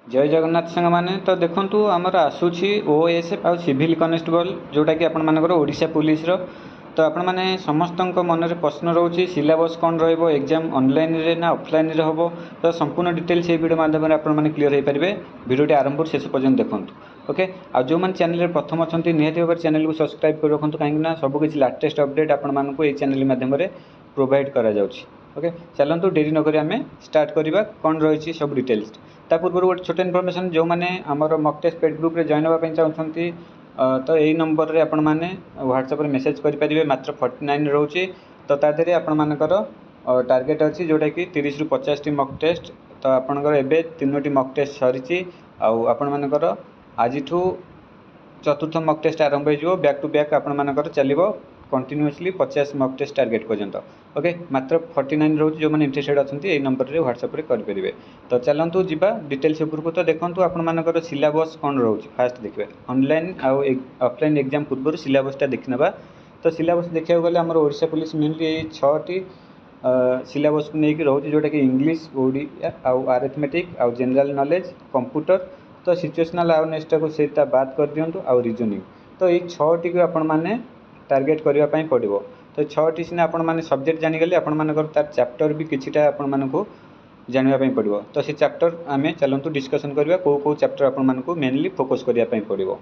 जय जगन्नाथ सांग मैंने तो देखु आमर आसूसी ओएसएफ आउ सिविल कनेस्टेबल जोटा कि आपण मानकर ओडिशा पुलिस रो तो आपण माने समस्त मन में प्रश्न रोचे सिलेबस कौन एग्जाम ऑनलाइन रे ना ऑफलाइन रे हम तो संपूर्ण डिटेल्स ये वीडियो माध्यम आपने क्लीयर हो पारे वीडियो आरंभ शेष पर्यंत देखूँ ओके आ जो मैंने चैनल प्रथम अच्छा निहत भाव चैनल को सब्सक्राइब कर रखुँ कहीं सबकि लाटेस्ट अपडेट आपको ये चैनल माध्यम प्रोवाइड करा जाउछि। ओके चलतु डेरी नक आम स्टार्ट करवा कौन रही सब डिटेल्स ता पूर्व गोटे छोट इनफर्मेशन जो मैंने आमर मक टेस्ट पेड ग्रुप रे जॉइन होगा चाहते तो यही नंबर रे आपण मैंने व्हाट्सएप रे मेसेज करेंगे मात्र 49 रोचे तो तादेह आपणकर टार्गेट अच्छी जोटा कि 30 ରୁ 50 मक टेस्ट तो आपणकर एबे 3टी मक टेस्ट सरी आपणकर आज चतुर्थ मक टेस्ट आरंभ हो बैक टू बैक आपणकर चलो कंटिन्यूअसली 50 मक टेस्ट टार्गेट पर्यंत ओके मात्र 49 रोज जो मैंने इंटरेस्टेड अच्छा ये नंबर रे व्हाट्सएप रे करेंगे तो चलतु जीवा डिटेल्स उपरको तो देखूँ आपर सिलेबस कौन रोचे फास्ट देखिए ऑनलाइन आउ ऑफलाइन एग्जाम पूर्व सिलेबसटा देखने तो सिलेबस देखा गले आम ओडिशा पुलिस मेनली ये 6टी सिलेबस को लेकिन रोचे जोटा कि इंग्लिश ओडिया आउ अरिथमेटिक आउ जनरल नॉलेज कंप्यूटर तो सिचुएशनल अवेयरनेसटा को सेटा बात कर दिंतु आउ रीजनिंग तो ये 6टी को आपण मैंने टार्गेट करने पड़ो तो 6टी सीना आपण मैंने सब्जेक्ट जानीगले आपण तार चैप्टर भी किछिटा आपण मानक जानापी पड़ो तो से चैप्टर आम चलतु डिस्कसन करवा कौ चैप्टर आपण मानक मेनली फोकस करने पड़ो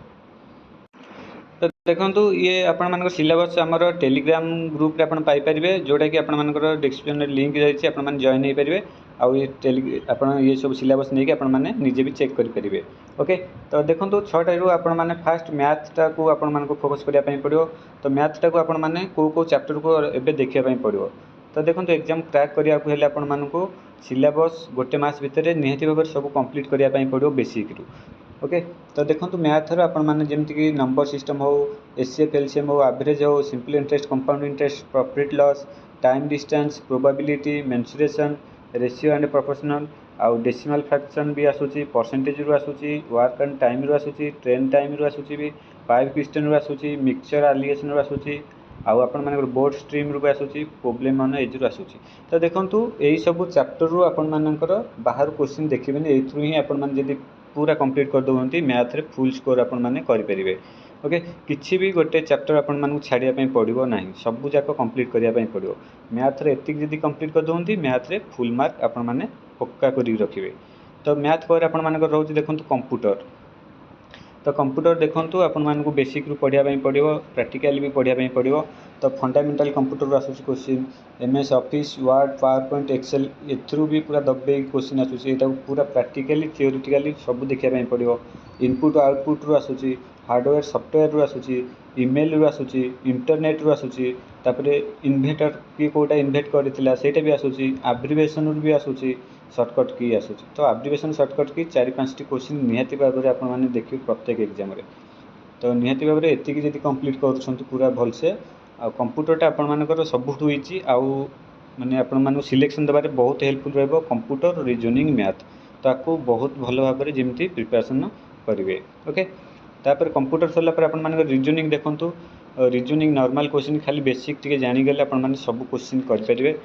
तो देखो ये आपण सिलेबस आमर टेलीग्राम ग्रुप रे पाइपर जोटा कि आपर डिस्क्रिप्शन लिंक जाइए आप जॉइन हो पारे आउ ये सब सिलेबस नहीं आपने निजे भी चेक करेंगे ओके तो देखो 6टारू आपने फास्ट मैथटा को आपण फोकस करने पड़ो तो मैथटा को आपने कौ चैप्टर को एवं देखापी पड़ो तो देखो एग्जाम क्रैक करने आपको सिलेबस गोटे मास भितर निहाती भाव सब कंप्लीट करने पड़ो बेसिक रू ओके तो देखो मैथर आपने जमीक नंबर सिस्टम हो एचसीएफ एलसीएम हो एवरेज हो simple interest compound interest profit loss time distance probability mensuration ratio and proportional आउ डेसिमल फ्रैक्शन भी आसूची परसेंटेज रू आसूची वर्क एंड टाइम रू आसूची ट्रेन टाइम रू आसूची भी 5 क्वेश्चन रू आसूची मिक्सचर एलिगेशन रू आसूची आउ आपण बोर्ड स्ट्रीम रू आसूची प्रॉब्लम ऑन एज रू आसूची तो देखंतु एई सब चैप्टर रू आपण मानकर बाहर क्वेश्चन देखिबेनी एथ्रु ही आपण मान जदी पूरा कंप्लीट कर दोंती मैथ रे फुल स्कोर आपण माने करि परिबे ओके किछि भी गोटे चैप्टर आपण मानू छाड़िया पई पड़िबो नाही सब जाक कंप्लीट करिया पई पड़िबो मैथ रे एतिक जदी कंप्लीट कर दोंती मैथ रे फुल मार्क आपण माने पक्का करि रखिबे तो मैथ पर आपण मानकर रहउची देखंतु कंप्यूटर तो कंप्यूटर देखंतु आपण मानकु बेसिक रू पढ़िया पई पड़िबो प्रैक्टिकल भी पढ़िया पई पड़िबो तो फंडामेंटल कंप्यूटर आसूची question MS Office Word PowerPoint Excel एथ्रु भी पूरा दबे क्वेश्चन आसूची एटा पूरा प्रैक्टिकली थियोरेटिकली सब देखिया पई पड़िबो इनपुट आउटपुट रू आसूची हार्डवेयर सॉफ्टवेयर रू आसूची ईमेल रू आसूची इंटरनेट रू आसूची तापरे इन्वर्टर की कोटा इन्वेट करथिला सेटा भी आसूची एब्रिविएशन रू भी आसूची शॉर्टकट की आसूची तो एब्रिविएशन शॉर्टकट की 4-5टी क्वेश्चन निहाती भाव में आपण माने देखियो प्रत्येक एग्जाम रे तो निहाती भाव में एतिकी जदी कंप्लीट करूछंती पूरा भलसे आ कंप्यूटरटा आपण मानकर सबुठु इजी आउ माने आपण मानु सिलेक्शन दबारे बहुत हेल्पफुल रहबो कंप्यूटर रीजनिंग मैथ ताको बहुत भल भाव में जेमती प्रिपरेशन करेंगे ओके तापर कंप्यूटर सरला पर आपण मानकर रीजनिंग देखंतु रीजनिंग नॉर्मल क्वेश्चन खाली बेसिक टिके जानी गले आपण माने सब क्वेश्चन कर परिबे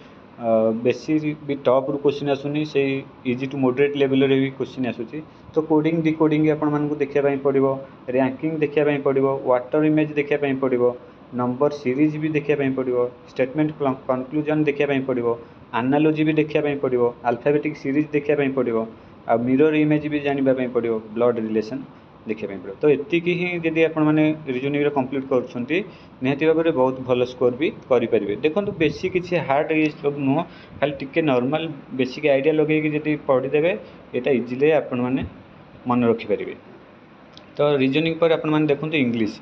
बेसी भी टॉप रू क्वेश्चन आसुनी से इजी टू मॉडरेट लेवल रे भी क्वेश्चन आसुची तो कोडिंग डिकोडिंग आपण मानकु देखिया पई पड़िबो रैंकिंग देखिया पई पड़िबो वाटर इमेज देखिया पई पड़िबो नंबर सीरीज भी देखिया पई पड़िबो स्टेटमेंट कंक्लूजन देखिया पई पड़िबो एनालॉजी भी देखिया पई पड़िबो अल्फाबेटिक सीरीज देखिया पई पड़िबो आ मिरर इमेज भी जानिबा पई पड़िबो ब्लड रिलेशन देखिया पई पड़िबो तो एतिकी ही जदी आपण माने रीजनिंग रे कंप्लीट करछंती निहाती भाव में बहुत भल स्कोर भी करि परिबे देखंतु बेसी किछि हार्ड ये सब नुह खाली टिके नॉर्मल बेसिक आइडिया लगे कि जदी पढ़ी देबे एटा इजीली आपण माने मन रखि परिबे तो रीजनिंग पर आपण माने देखंतु इंग्लिश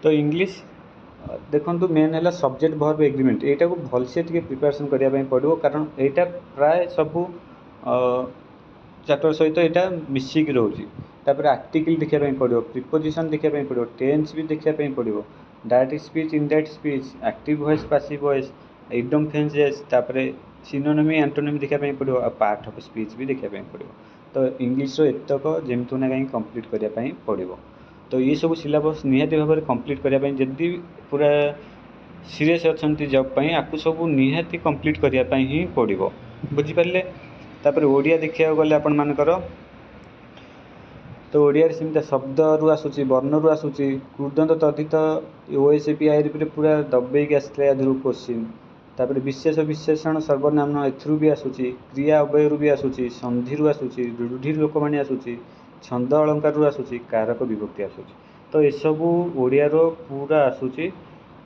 तो इंग्लिश देखंतु मेन है सब्जेक्ट वर्ब एग्रीमेंट एटा को भलसे टिके प्रिपरेशन करिया पई पड़ो कारण एटा प्राय सब चैप्टर सहित एटा मिसिक रहउची तापर आर्टिकल देखिया पई पड़ो प्रीपोजिशन देखिया पई पड़ो टेंस भी देखिया पई पड़ो direct speech indirect speech active voice passive voice idem fences तापर सिनोनिमी एंटोनिमी देखिया पई पड़ो आ पार्ट ऑफ स्पीच भी देखिया पई पड़ो तो इंग्लिश रो एतक जेमतु ना कहीं कंप्लीट करिया पई पड़ो तो ये सब सिलेबस निहाती भाव में कंप्लीट करने जदि पूरा सीरीयस अच्छा जॉब पाई आपको सब निहाती कंप्लीट करने ही पड़ो बुझिपारे तापर ओडिया देखा गले आपण मानकर तो ओडिया सेमती शब्दरू आसूँ वर्णरू आसूँ कृदंत तद्धित ओएसएपीआई पूरा दबेक आसला या क्वेश्चन तापर विशेष विशेषण सर्वनाम एथरू भी आसूँ क्रिया अव्ययरू भी आसूँ संधि आसूँ रूढ़ि लोकवाणी आसूँ छंद अलंकार आसूँ कारक विभक्ति आसूँ तो यू ओडिया पूरा आसूँ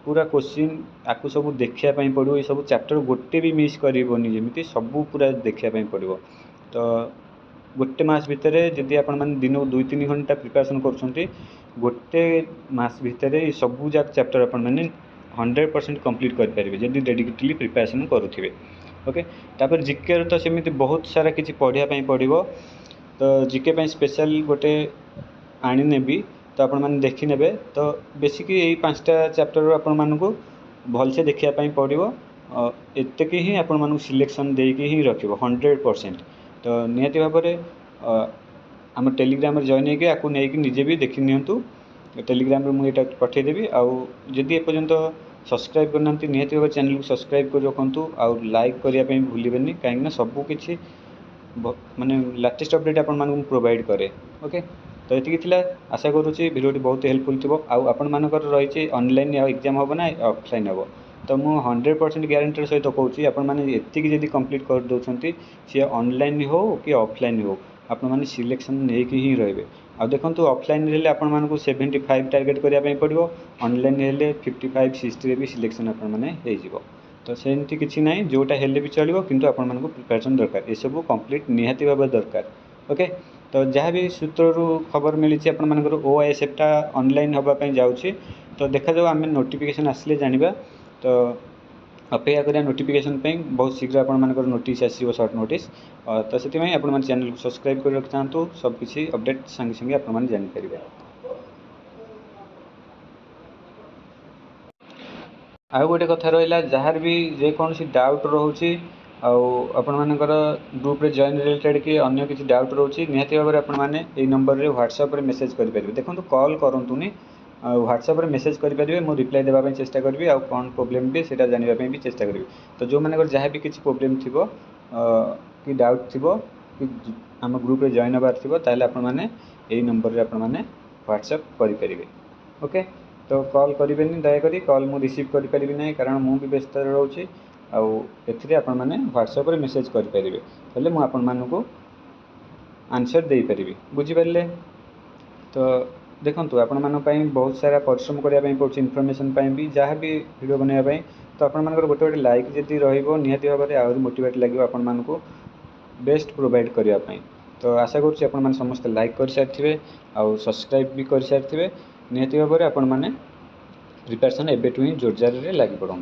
पूरा क्वेश्चन आपको सब देखापी पड़ो ये सब चैप्टर गोटे भी मिस करनी जमी सबू पूरा देखापी पड़ो तो गोटे मास भितर जदि आपण मैंने दिन को 2-3 घंटा प्रिपरेशन कर गोटे मास भितर ये सबू जाक चैप्टर आपण मैंने 100% कंप्लीट करेंगे जदि डेडिकेटली प्रिपरेशन करुवे ओके तापर जीके तो सेमती बहुत सारा किसी पढ़ाई पड़ो तो जीके स्पेशल गोटे आने भी तो आपण मैंने देखी ने तो बेसिक यही 5टा चैप्टर आपण मानू भलसे देखापी पड़ो एतक ही आपण मानू सिलेक्शन देकी ही रखिब 100% तो निहाती भाव आम टेलीग्राम जॉइन होगी आपको नहीं निजे भी देखी नियंतु टेलीग्राम मुझे पठेदेवी आदि एपर्यंत सब्सक्राइब करना निहाती भाव चैनल को सब्सक्राइब कर रखु आउ लाइक करने भूलें कहीं सबकि माने लेटेस्ट अपडेट आपण मानू प्रोवाइड करे ओके तो ये आशा करुँची भिडियोटी बहुत हेल्पफुल थी आपण मानकर रही ऑनलाइन एग्जाम हम ना ऑफलाइन हम तो मुझे 100% ग्यारंटी सहित कहूँ आपण मैंने एति कंप्लीट कर दौरान सी ऑनलाइन हो कि ऑफलाइन हो आपण मैंने सिलेक्शन नहीं ही रे आ देखो ऑफलाइन रे आपण मानक 75 टार्गेट करने पड़ो ऑनलाइन हेल्ले 55-60 भी सिलेक्शन आपण मैंने हो तो सेमती किसी ना जोटा हेल्ले भी चलो किंतु आपण मानक प्रिपरेशन दरकार ये सब कंप्लीट निहाती भाव दरकार ओके तो जहाँ भी सूत्रु खबर मिली आपण मानकर ओआईएसएफटा ऑनलाइन होगापी जाऊँगी तो देखा जाऊ आम नोटिफिकेशन आसिले जानिबा तो अपेक्षा करिया नोटिफिकेशन बहुत शीघ्र आपण मानकर नोटिस आसो सर्ट नोटिस तो से आपण मैंने चैनल को सब्सक्राइब कर रखि था सबकि अपडेट संगे संगे आपण मैंने जानीपर आउ गोटे कथा रहा जार भी जेकोसी डाउट रोचे आपण मानकर ग्रुप रे जॉइन रिलेटेड कि अन्य किसी डाउट रोचे निहाती भाव में आपण मैंने ये नंबर रे व्हाट्सएप रे मेसेज करेंगे देखो कॉल करूँनी व्हाट्सएप रे मेसेज करेंगे मुझे रिप्लाई देवाई चेष्टा करी आउ कौन प्रोब्लेम भी सेटा जानापी भी चेष्टा करी तो जो मैंने जहाँ भी किसी प्रोब्लेम थी कि डाउट थी कि आम ग्रुप रे जॉइन होबार थी ताहले आपण मैंने यही नंबर रे आपण मैंने व्हाट्सएप करेंगे ओके तो कॉल करेंगे दयाकोरी कॉल मुझे रिसीव करें ना कारण मुझे व्यस्त रोचे आउ आपण मैंने व्हाट्सएप रे मेसेज करेंगे हेल्ले मुझे आपण मानू आंसर दे पारि बुझीपारे तो देखो आपण मानी बहुत सारा परिश्रम करने पड़े इनफर्मेशन भी जहाँ भी वीडियो बनवाई तो आपण मानकर गोटे गोटे लाइक जब रही भाव में आहरी मोटिवेट लगे आपण मानू बेस्ट प्रोवाइड करने तो आशा करुँच आपण मैंने समस्त लाइक कर सारी आउ सब्सक्राइब भी कर सारी निहाती भाव में आपण मैंने प्रिपरेशन एबेठू ही जोरजार लगी पड़ू।